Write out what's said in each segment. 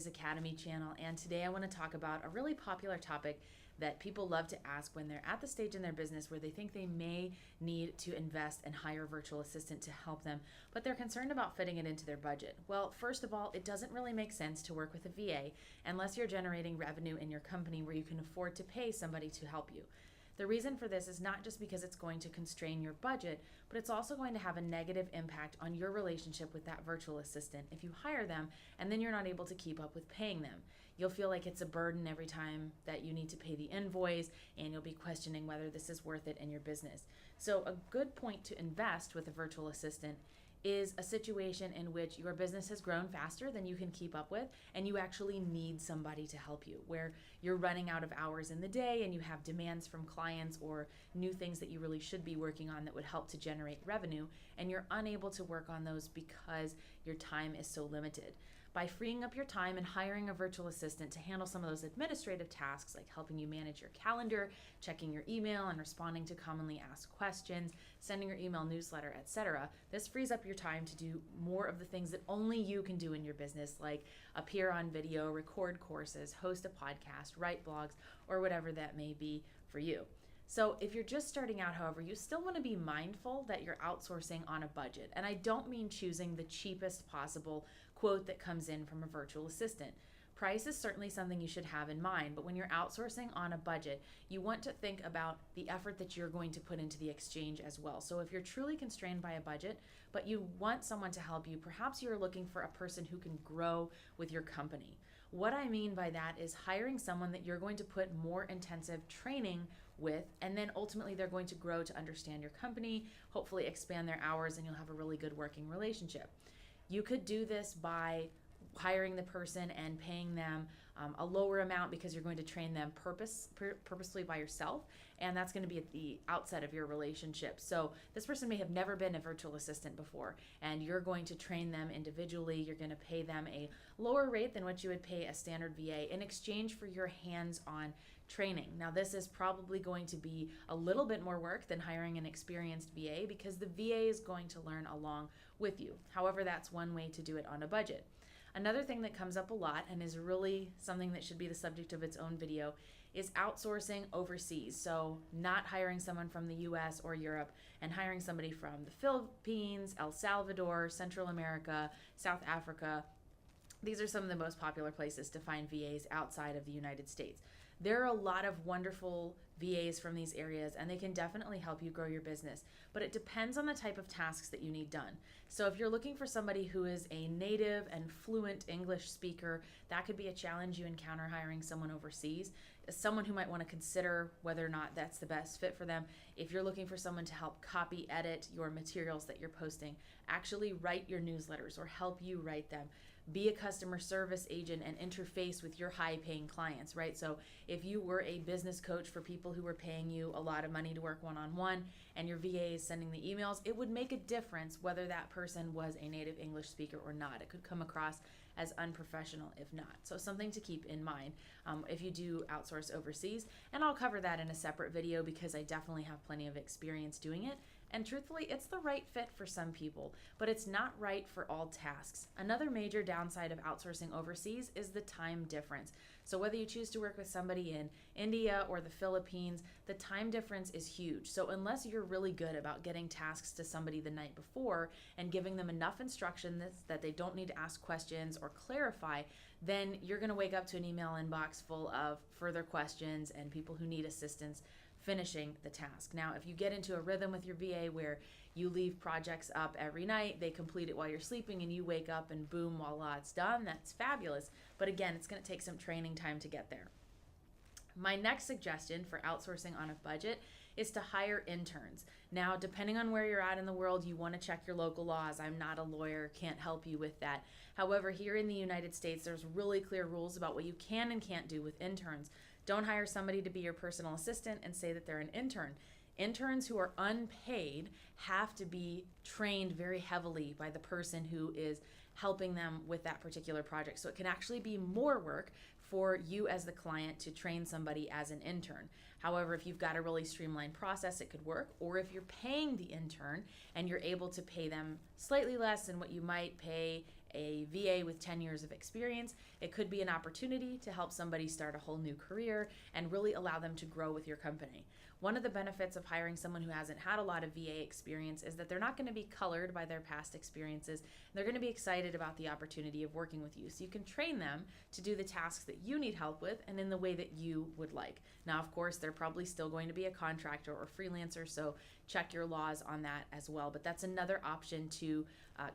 Biz Academy channel, and today I want to talk about a really popular topic that people love to ask when they're at the stage in their business where they think they may need to invest and hire a virtual assistant to help them, but they're concerned about fitting it into their budget. Well, first of all, it doesn't really make sense to work with a VA unless you're generating revenue in your company where you can afford to pay somebody to help you. The reason for this is not just because it's going to constrain your budget, but it's also going to have a negative impact on your relationship with that virtual assistant if you hire them and then you're not able to keep up with paying them. You'll feel like it's a burden every time that you need to pay the invoice, and you'll be questioning whether this is worth it in your business. So a good point to invest with a virtual assistant is a situation in which your business has grown faster than you can keep up with and you actually need somebody to help you, where you're running out of hours in the day and you have demands from clients or new things that you really should be working on that would help to generate revenue, and you're unable to work on those because your time is so limited. By freeing up your time and hiring a virtual assistant to handle some of those administrative tasks like helping you manage your calendar, checking your email and responding to commonly asked questions, sending your email newsletter, etc., this frees up your time to do more of the things that only you can do in your business, like appear on video, record courses, host a podcast, write blogs, or whatever that may be for you. So if you're just starting out, however, you still want to be mindful that you're outsourcing on a budget. And I don't mean choosing the cheapest possible quote that comes in from a virtual assistant. Price is certainly something you should have in mind, but when you're outsourcing on a budget, you want to think about the effort that you're going to put into the exchange as well. So if you're truly constrained by a budget, but you want someone to help you, perhaps you're looking for a person who can grow with your company. What I mean by that is hiring someone that you're going to put more intensive training with, and then ultimately they're going to grow to understand your company, hopefully expand their hours, and you'll have a really good working relationship. You could do this by hiring the person and paying them a lower amount because you're going to train them purposely by yourself, and that's going to be at the outset of your relationship. So this person may have never been a virtual assistant before, and you're going to train them individually. You're going to pay them a lower rate than what you would pay a standard VA in exchange for your hands-on training. Now, this is probably going to be a little bit more work than hiring an experienced VA because the VA is going to learn along with you. However, that's one way to do it on a budget. Another thing that comes up a lot and is really something that should be the subject of its own video is outsourcing overseas. So not hiring someone from the US or Europe and hiring somebody from the Philippines, El Salvador, Central America, South Africa. These are some of the most popular places to find VAs outside of the United States. There are a lot of wonderful VAs from these areas, and they can definitely help you grow your business, but it depends on the type of tasks that you need done. So if you're looking for somebody who is a native and fluent English speaker, that could be a challenge you encounter hiring someone overseas. Someone who might want to consider whether or not that's the best fit for them. If you're looking for someone to help copy edit your materials that you're posting, actually write your newsletters or help you write them, be a customer service agent and interface with your high-paying clients, right? So if you were a business coach for people who were paying you a lot of money to work one-on-one and your VA is sending the emails, it would make a difference whether that person was a native English speaker or not. It could come across as unprofessional if not. So something to keep in mind if you do outsource overseas. And I'll cover that in a separate video because I definitely have plenty of experience doing it. And truthfully, it's the right fit for some people, but it's not right for all tasks. Another major downside of outsourcing overseas is the time difference. So whether you choose to work with somebody in India or the Philippines, the time difference is huge. So unless you're really good about getting tasks to somebody the night before and giving them enough instruction that they don't need to ask questions or clarify, then you're going to wake up to an email inbox full of further questions and people who need assistance finishing the task. Now, if you get into a rhythm with your VA where you leave projects up every night, they complete it while you're sleeping, and you wake up and boom, voila, it's done, that's fabulous. But again, it's going to take some training time to get there. My next suggestion for outsourcing on a budget is to hire interns. Now, depending on where you're at in the world, you want to check your local laws. I'm not a lawyer, can't help you with that. However, here in the United States, there's really clear rules about what you can and can't do with interns. Don't hire somebody to be your personal assistant and say that they're an intern. Interns who are unpaid have to be trained very heavily by the person who is helping them with that particular project. So it can actually be more work for you as the client to train somebody as an intern. However, if you've got a really streamlined process, it could work. Or if you're paying the intern and you're able to pay them slightly less than what you might pay a VA with 10 years of experience. It could be an opportunity to help somebody start a whole new career and really allow them to grow with your company. One of the benefits of hiring someone who hasn't had a lot of VA experience is that they're not going to be colored by their past experiences. They're going to be excited about the opportunity of working with you. So you can train them to do the tasks that you need help with and in the way that you would like. Now, of course, they're probably still going to be a contractor or freelancer, so check your laws on that as well. But that's another option to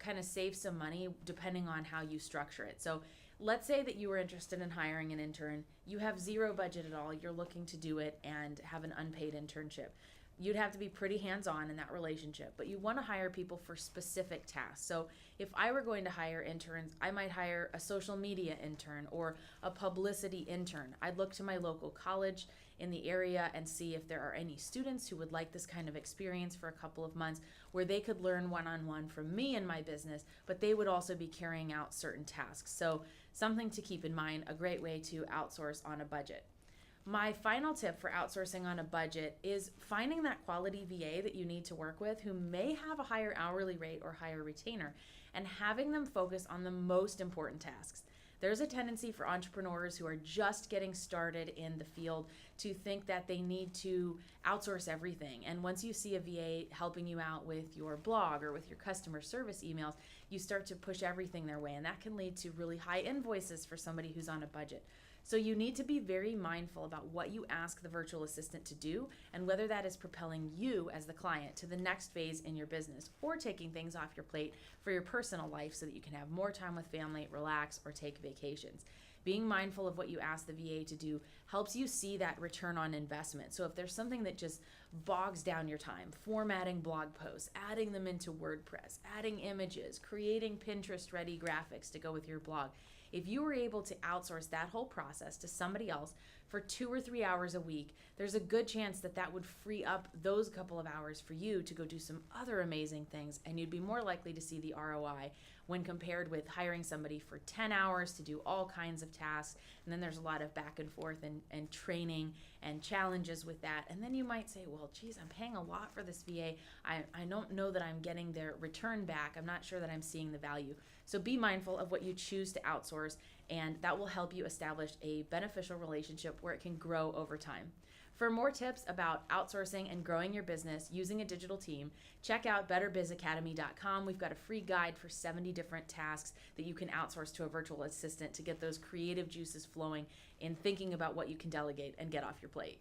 kind of save some money depending on how you structure it. So let's say that you were interested in hiring an intern. You have zero budget at all. You're looking to do it and have an unpaid internship. You'd have to be pretty hands-on in that relationship, but you want to hire people for specific tasks. So if I were going to hire interns, I might hire a social media intern or a publicity intern. I'd look to my local college in the area and see if there are any students who would like this kind of experience for a couple of months where they could learn one-on-one from me and my business, but they would also be carrying out certain tasks. So something to keep in mind, a great way to outsource on a budget. My final tip for outsourcing on a budget is finding that quality VA that you need to work with who may have a higher hourly rate or higher retainer and having them focus on the most important tasks. There's a tendency for entrepreneurs who are just getting started in the field to think that they need to outsource everything. And once you see a VA helping you out with your blog or with your customer service emails, you start to push everything their way. And that can lead to really high invoices for somebody who's on a budget. So you need to be very mindful about what you ask the virtual assistant to do and whether that is propelling you as the client to the next phase in your business or taking things off your plate for your personal life so that you can have more time with family, relax, or take vacations. Being mindful of what you ask the VA to do helps you see that return on investment. So if there's something that just bogs down your time, formatting blog posts, adding them into WordPress, adding images, creating Pinterest-ready graphics to go with your blog, if you were able to outsource that whole process to somebody else for 2 or 3 hours a week, there's a good chance that that would free up those couple of hours for you to go do some other amazing things, and you'd be more likely to see the ROI when compared with hiring somebody for 10 hours to do all kinds of tasks. And then there's a lot of back and forth and training and challenges with that. And then you might say, well, geez, I'm paying a lot for this VA. I don't know that I'm getting their return back. I'm not sure that I'm seeing the value. So be mindful of what you choose to outsource, and that will help you establish a beneficial relationship where it can grow over time. For more tips about outsourcing and growing your business using a digital team, check out betterbizacademy.com. We've got a free guide for 70 different tasks that you can outsource to a virtual assistant to get those creative juices flowing in thinking about what you can delegate and get off your plate.